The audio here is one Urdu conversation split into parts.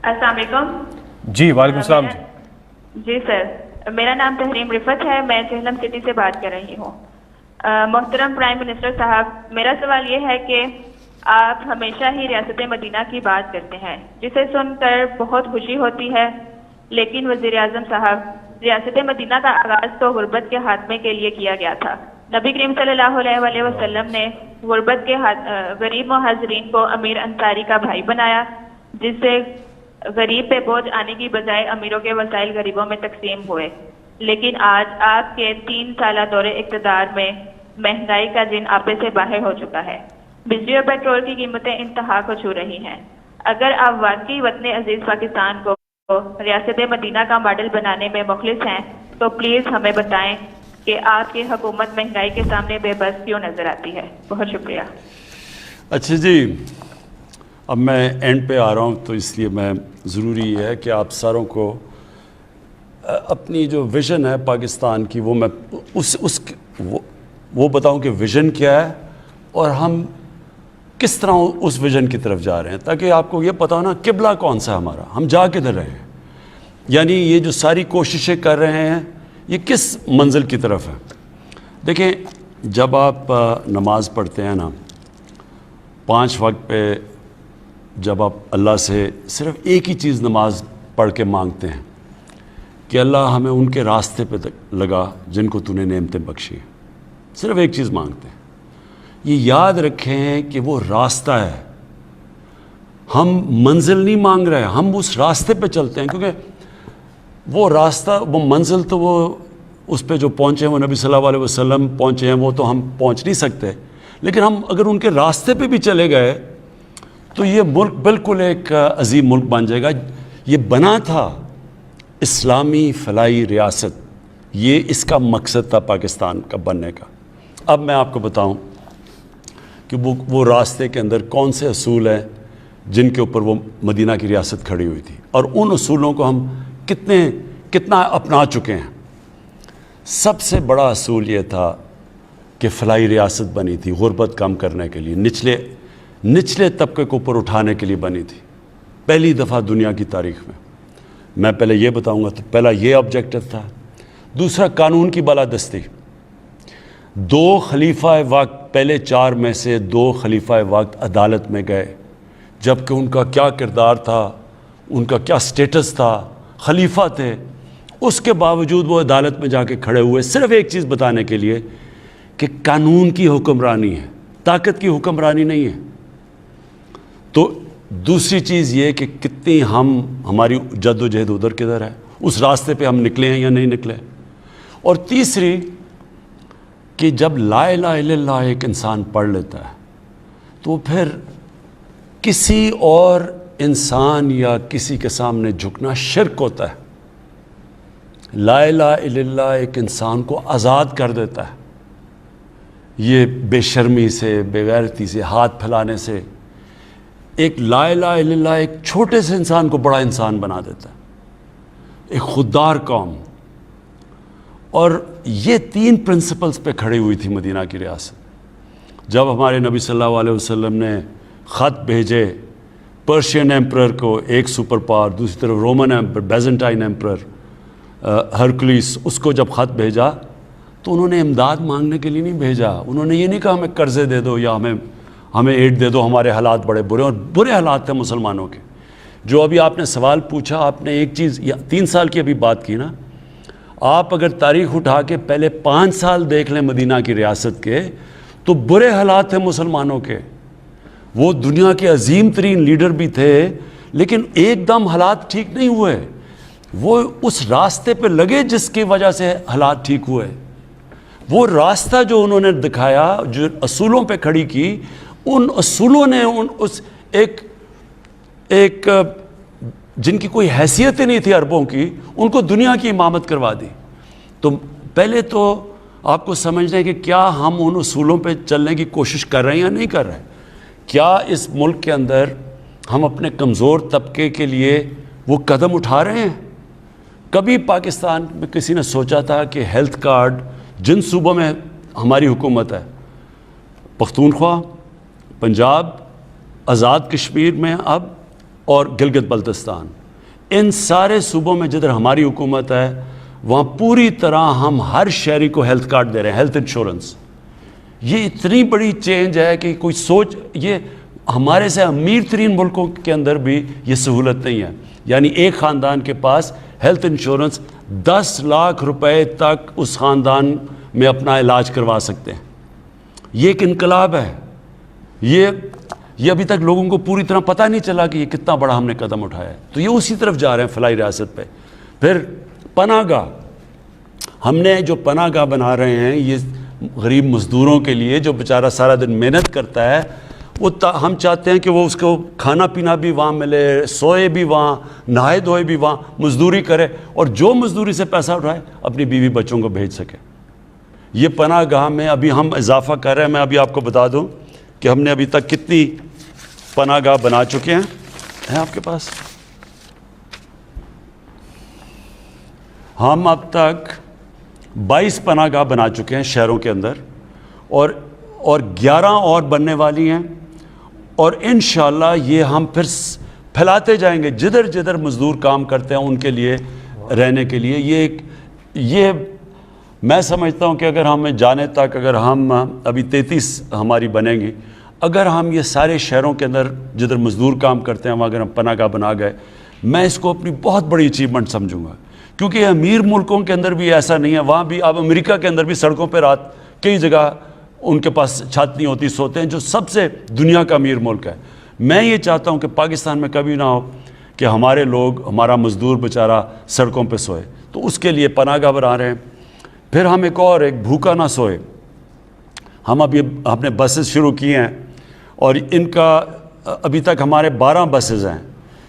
السلام علیکم. جی وعلیکم السلام. جی سر، میرا نام تحریم رفت ہے، میں جہلم سٹی سے بات کر رہی ہوں. محترم پرائم منسٹر صاحب، میرا سوال یہ ہے کہ آپ ہمیشہ ہی ریاست مدینہ کی بات کرتے ہیں، جسے سن کر بہت خوشی ہوتی ہے، لیکن وزیر اعظم صاحب، ریاست مدینہ کا آغاز تو غربت کے خاتمے کے لیے کیا گیا تھا. نبی کریم صلی اللہ علیہ وسلم نے غربت کے غریب مہاجرین کو امیر انصاری کا بھائی بنایا، جس سے غریب پہ بوجھ آنے کی بجائے امیروں کے وسائل غریبوں میں تقسیم ہوئے. لیکن آج آپ کے 3 سالہ دور اقتدار میں مہنگائی کا جن آپے سے باہر ہو چکا ہے. بجلی اور پیٹرول کی قیمتیں انتہا کو چھو رہی ہیں. اگر آپ واقعی وطن عزیز پاکستان کو ریاست مدینہ کا ماڈل بنانے میں مخلص ہیں تو پلیز ہمیں بتائیں کہ آپ کی حکومت مہنگائی کے سامنے بے بس کیوں نظر آتی ہے. بہت شکریہ. اچھا جی، اب میں اینڈ پہ آ رہا ہوں، تو اس لیے میں ضروری ہے کہ آپ ساروں کو اپنی جو ویژن ہے پاکستان کی، وہ میں وہ بتاؤں کہ ویژن کیا ہے اور ہم کس طرح اس ویژن کی طرف جا رہے ہیں، تاکہ آپ کو یہ پتا ہو نا قبلہ کون سا ہے ہمارا، ہم جا کدھر رہے ہیں. یعنی یہ جو ساری کوششیں کر رہے ہیں یہ کس منزل کی طرف ہے. دیکھیں، جب آپ نماز پڑھتے ہیں نا 5 وقت پہ، جب آپ اللہ سے صرف ایک ہی چیز نماز پڑھ کے مانگتے ہیں کہ اللہ ہمیں ان کے راستے پہ لگا جن کو تو نے نعمتیں بخشی، صرف ایک چیز مانگتے ہیں. یہ یاد رکھیں کہ وہ راستہ ہے، ہم منزل نہیں مانگ رہے، ہم اس راستے پہ چلتے ہیں، کیونکہ وہ راستہ، وہ منزل تو وہ اس پہ جو پہنچے ہیں وہ نبی صلی اللہ علیہ وسلم پہنچے ہیں، وہ تو ہم پہنچ نہیں سکتے. لیکن ہم اگر ان کے راستے پہ بھی چلے گئے تو یہ ملک بالکل ایک عظیم ملک بن جائے گا. یہ بنا تھا اسلامی فلاحی ریاست، یہ اس کا مقصد تھا پاکستان کا بننے کا. اب میں آپ کو بتاؤں کہ وہ راستے کے اندر کون سے اصول ہیں جن کے اوپر وہ مدینہ کی ریاست کھڑی ہوئی تھی، اور ان اصولوں کو ہم کتنا اپنا چکے ہیں. سب سے بڑا اصول یہ تھا کہ فلاحی ریاست بنی تھی غربت کم کرنے کے لیے، نچلے طبقے کو اوپر اٹھانے کے لیے بنی تھی، پہلی دفعہ دنیا کی تاریخ میں. میں پہلے یہ بتاؤں گا، تو پہلا یہ آبجیکٹو تھا. دوسرا، قانون کی بالادستی. 2 خلیفہ وقت، پہلے 4 میں سے 2 خلیفہ وقت عدالت میں گئے، جبکہ ان کا کیا کردار تھا، ان کا کیا سٹیٹس تھا، خلیفہ تھے. اس کے باوجود وہ عدالت میں جا کے کھڑے ہوئے صرف ایک چیز بتانے کے لیے کہ قانون کی حکمرانی ہے، طاقت کی حکمرانی نہیں ہے. تو دوسری چیز یہ کہ کتنی ہماری جد و جہد ادھر کدھر ہے، اس راستے پہ ہم نکلے ہیں یا نہیں نکلے. اور تیسری کہ جب لا الہ الا اللہ ایک انسان پڑھ لیتا ہے تو پھر کسی اور انسان یا کسی کے سامنے جھکنا شرک ہوتا ہے. لا الہ الا اللہ ایک انسان کو آزاد کر دیتا ہے، یہ بے شرمی سے، بے غیرتی سے، ہاتھ پھیلانے سے. ایک لا الہ الا اللہ ایک چھوٹے سے انسان کو بڑا انسان بنا دیتا ہے، ایک خوددار قوم. اور یہ 3 پرنسپلز پہ کھڑی ہوئی تھی مدینہ کی ریاست. جب ہمارے نبی صلی اللہ علیہ وسلم نے خط بھیجے پرشین ایمپرر کو، ایک سپر پاور، دوسری طرف رومن ایمپرر، بیزنٹائن ایمپرر ہرکلیس، اس کو جب خط بھیجا تو انہوں نے امداد مانگنے کے لیے نہیں بھیجا. انہوں نے یہ نہیں کہا ہمیں قرضے دے دو یا ہمیں ایڈ دے دو، ہمارے حالات بڑے برے، اور برے حالات تھے مسلمانوں کے. جو ابھی آپ نے سوال پوچھا، آپ نے ایک چیز، 3 سال کی ابھی بات کی نا، آپ اگر تاریخ اٹھا کے پہلے 5 سال دیکھ لیں مدینہ کی ریاست کے، تو برے حالات تھے مسلمانوں کے. وہ دنیا کے عظیم ترین لیڈر بھی تھے، لیکن ایک دم حالات ٹھیک نہیں ہوئے. وہ اس راستے پہ لگے جس کی وجہ سے حالات ٹھیک ہوئے. وہ راستہ جو انہوں نے دکھایا، جو اصولوں پہ کھڑی کی، ان اصولوں نے ایک جن کی کوئی حیثیت ہی نہیں تھی عربوں کی، ان کو دنیا کی امامت کروا دی. تو پہلے تو آپ کو سمجھنا ہے کہ کیا ہم ان اصولوں پہ چلنے کی کوشش کر رہے ہیں یا نہیں کر رہے ہیں. کیا اس ملک کے اندر ہم اپنے کمزور طبقے کے لیے وہ قدم اٹھا رہے ہیں؟ کبھی پاکستان میں کسی نے سوچا تھا کہ ہیلتھ کارڈ جن صوبوں میں ہماری حکومت ہے، پختونخوا، پنجاب، آزاد کشمیر میں اب اور گلگت بلتستان، ان سارے صوبوں میں جدھر ہماری حکومت ہے وہاں پوری طرح ہم ہر شہری کو ہیلتھ کارڈ دے رہے ہیں، ہیلتھ انشورنس۔ یہ اتنی بڑی چینج ہے کہ کوئی سوچ، یہ ہمارے سے امیر ترین ملکوں کے اندر بھی یہ سہولت نہیں ہے۔ یعنی ایک خاندان کے پاس ہیلتھ انشورنس 10 لاکھ روپے تک اس خاندان میں اپنا علاج کروا سکتے ہیں۔ یہ ایک انقلاب ہے۔ یہ ابھی تک لوگوں کو پوری طرح پتہ نہیں چلا کہ یہ کتنا بڑا ہم نے قدم اٹھایا ہے۔ تو یہ اسی طرف جا رہے ہیں فلاحی ریاست پہ۔ پھر پناہ گاہ، ہم نے جو پناہ گاہ بنا رہے ہیں یہ غریب مزدوروں کے لیے، جو بیچارہ سارا دن محنت کرتا ہے، وہ ہم چاہتے ہیں کہ وہ اس کو کھانا پینا بھی وہاں ملے، سوئے بھی وہاں، نہائے دھوئے بھی وہاں، مزدوری کرے، اور جو مزدوری سے پیسہ اٹھائے اپنی بیوی بچوں کو بھیج سکے۔ یہ پناہ گاہ میں ابھی ہم اضافہ کر رہے ہیں۔ میں ابھی آپ کو بتا دوں کہ ہم نے ابھی تک کتنی پناہ گاہ بنا چکے ہیں آپ کے پاس؟ ہم اب تک 22 پناہ گاہ بنا چکے ہیں شہروں کے اندر، اور 11 اور بننے والی ہیں، اور انشاءاللہ یہ ہم پھر پھیلاتے جائیں گے جدھر جدھر مزدور کام کرتے ہیں ان کے لیے رہنے کے لیے۔ یہ میں سمجھتا ہوں کہ اگر ہمیں جانے تک، اگر ہم ابھی 33 ہماری بنیں گی، اگر ہم یہ سارے شہروں کے اندر جدھر مزدور کام کرتے ہیں وہاں اگر ہم پناہ گاہ بنا گئے، میں اس کو اپنی بہت بڑی اچیومنٹ سمجھوں گا۔ کیونکہ امیر ملکوں کے اندر بھی ایسا نہیں ہے، وہاں بھی اب امریکہ کے اندر بھی سڑکوں پہ رات کئی جگہ ان کے پاس چھت نہیں ہوتی، سوتے ہیں، جو سب سے دنیا کا امیر ملک ہے۔ میں یہ چاہتا ہوں کہ پاکستان میں کبھی نہ ہو کہ ہمارے لوگ، ہمارا مزدور بیچارہ سڑکوں پہ سوئے، تو اس کے لیے پناہ گاہ بنا رہے ہیں۔ پھر ہم ایک بھوکا نہ سوئے، ہم نے بسز شروع کی ہیں، اور ان کا ابھی تک ہمارے 12 بسز ہیں،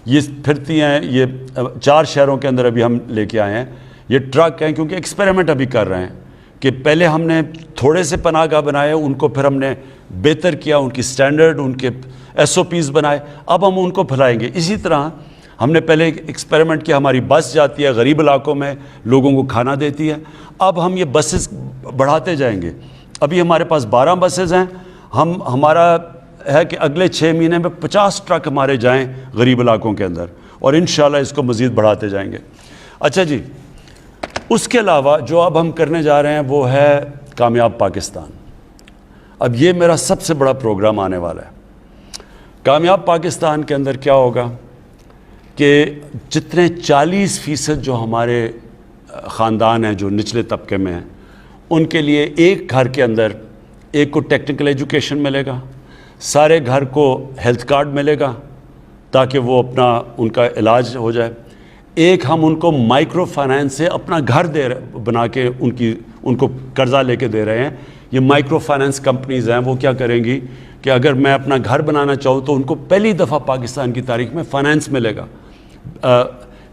یہ پھرتی ہیں، یہ 4 شہروں کے اندر ابھی ہم لے کے آئے ہیں۔ یہ ٹرک ہیں، کیونکہ ایکسپیریمنٹ ابھی کر رہے ہیں کہ پہلے ہم نے تھوڑے سے پناہ گاہ بنائے، ان کو پھر ہم نے بہتر کیا، ان کی سٹینڈرڈ، ان کے SOPs بنائے، اب ہم ان کو پھیلائیں گے۔ اسی طرح ہم نے پہلے ایکسپیریمنٹ کیا، ہماری بس جاتی ہے غریب علاقوں میں، لوگوں کو کھانا دیتی ہے، اب ہم یہ بسز بڑھاتے جائیں گے۔ ابھی ہمارے پاس 12 بسز ہیں، ہمارا ہے کہ اگلے 6 مہینے میں 50 ٹرک ہمارے جائیں غریب علاقوں کے اندر، اور انشاءاللہ اس کو مزید بڑھاتے جائیں گے۔ اچھا جی، اس کے علاوہ جو اب ہم کرنے جا رہے ہیں وہ ہے کامیاب پاکستان۔ اب یہ میرا سب سے بڑا پروگرام آنے والا ہے۔ کامیاب پاکستان کے اندر کیا ہوگا کہ جتنے 40% جو ہمارے خاندان ہیں جو نچلے طبقے میں ہیں، ان کے لیے ایک گھر کے اندر ایک کو ٹیکنیکل ایجوکیشن ملے گا، سارے گھر کو ہیلتھ کارڈ ملے گا تاکہ وہ اپنا ان کا علاج ہو جائے۔ ایک ہم ان کو مائکرو فائنانس سے اپنا گھر بنا کے ان کو قرضہ لے کے دے رہے ہیں۔ یہ مائکرو فائنانس کمپنیز ہیں، وہ کیا کریں گی کہ اگر میں اپنا گھر بنانا چاہوں تو ان کو پہلی دفعہ پاکستان کی تاریخ میں فائنانس ملے گا،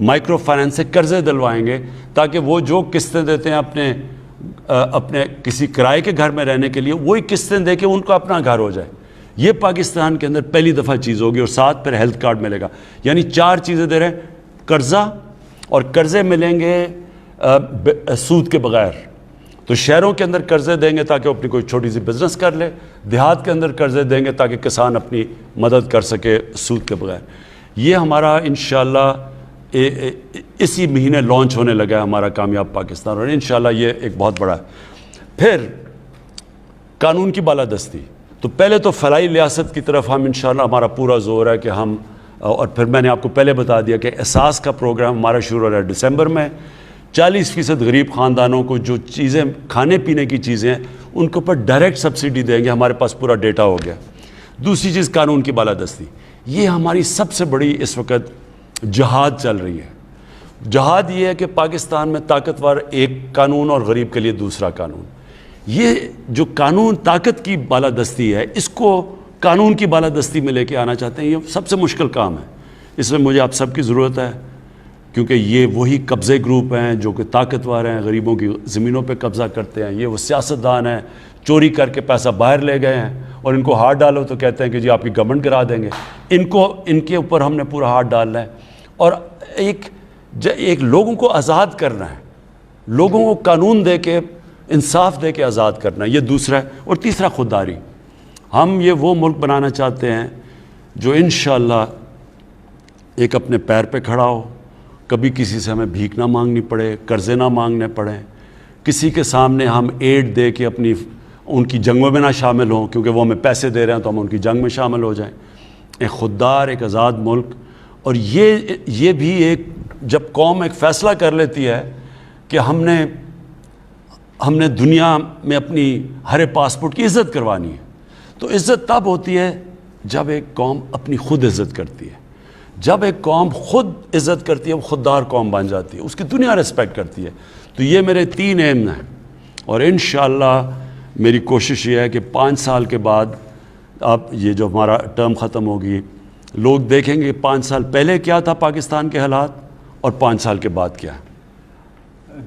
مائکرو فائنانس سے قرضے دلوائیں گے تاکہ وہ جو قسطیں دیتے ہیں اپنے کسی کرائے کے گھر میں رہنے کے لیے، وہی قسطیں دے کے ان کو اپنا گھر ہو جائے۔ یہ پاکستان کے اندر پہلی دفعہ چیز ہوگی، اور ساتھ پھر ہیلتھ کارڈ ملے گا۔ یعنی 4 چیزیں دے رہے ہیں، قرضہ، اور قرضے ملیں گے سود کے بغیر۔ تو شہروں کے اندر قرضے دیں گے تاکہ وہ اپنی کوئی چھوٹی سی بزنس کر لے، دیہات کے اندر قرضے دیں گے تاکہ کسان اپنی مدد کر سکے سود کے بغیر۔ یہ ہمارا انشاءاللہ اسی مہینے لانچ ہونے لگا ہے ہمارا کامیاب پاکستان، اور انشاءاللہ یہ ایک بہت بڑا ہے۔ پھر قانون کی بالادستی، تو پہلے تو فلاحی ریاست کی طرف ہم انشاءاللہ ہمارا پورا زور ہے کہ ہم، اور پھر میں نے آپ کو پہلے بتا دیا کہ احساس کا پروگرام ہمارا شروع ہو رہا ہے دسمبر میں۔ 40% غریب خاندانوں کو جو چیزیں کھانے پینے کی چیزیں ہیں ان کے اوپر ڈائریکٹ سبسڈی دیں گے، ہمارے پاس پورا ڈیٹا ہو گیا۔ دوسری چیز قانون کی بالادستی، یہ ہماری سب سے بڑی اس وقت جہاد چل رہی ہے۔ جہاد یہ ہے کہ پاکستان میں طاقتور ایک قانون اور غریب کے لیے دوسرا قانون۔ یہ جو قانون طاقت کی بالادستی ہے، اس کو قانون کی بالادستی میں لے کے آنا چاہتے ہیں، یہ سب سے مشکل کام ہے۔ اس میں مجھے آپ سب کی ضرورت ہے، کیونکہ یہ وہی قبضے گروپ ہیں جو کہ طاقتور ہیں، غریبوں کی زمینوں پہ قبضہ کرتے ہیں۔ یہ وہ سیاستدان ہیں، چوری کر کے پیسہ باہر لے گئے ہیں، اور ان کو ہاتھ ڈالو تو کہتے ہیں کہ جی آپ کی گورنمنٹ گرا دیں گے۔ ان کے اوپر ہم نے پورا ہاتھ ڈالنا ہے، اور ایک لوگوں کو آزاد کرنا ہے، لوگوں کو قانون دے کے، انصاف دے کے آزاد کرنا ہے، یہ دوسرا ہے۔ اور تیسرا خودداری، ہم یہ وہ ملک بنانا چاہتے ہیں جو انشاءاللہ ایک اپنے پیر پہ کھڑا ہو، کبھی کسی سے ہمیں بھیک نہ مانگنی پڑے، قرضے نہ مانگنے پڑیں، کسی کے سامنے ہم ایڈ دے کے اپنی ان کی جنگوں میں نہ شامل ہوں کیونکہ وہ ہمیں پیسے دے رہے ہیں تو ہم ان کی جنگ میں شامل ہو جائیں. ایک خوددار، ایک آزاد ملک. اور یہ بھی ایک جب قوم ایک فیصلہ کر لیتی ہے کہ ہم نے دنیا میں اپنی ہر پاسپورٹ کی عزت کروانی ہے، تو عزت تب ہوتی ہے جب ایک قوم اپنی خود عزت کرتی ہے. جب ایک قوم خود عزت کرتی ہے وہ خوددار قوم بن جاتی ہے، اس کی دنیا ریسپیکٹ کرتی ہے. تو یہ میرے 3 ایم ہیں، اور انشاءاللہ میری کوشش یہ ہے کہ 5 سال کے بعد اب یہ جو ہمارا ٹرم ختم ہوگی، لوگ دیکھیں گے 5 سال پہلے کیا تھا پاکستان کے حالات اور 5 سال کے بعد کیا ہے.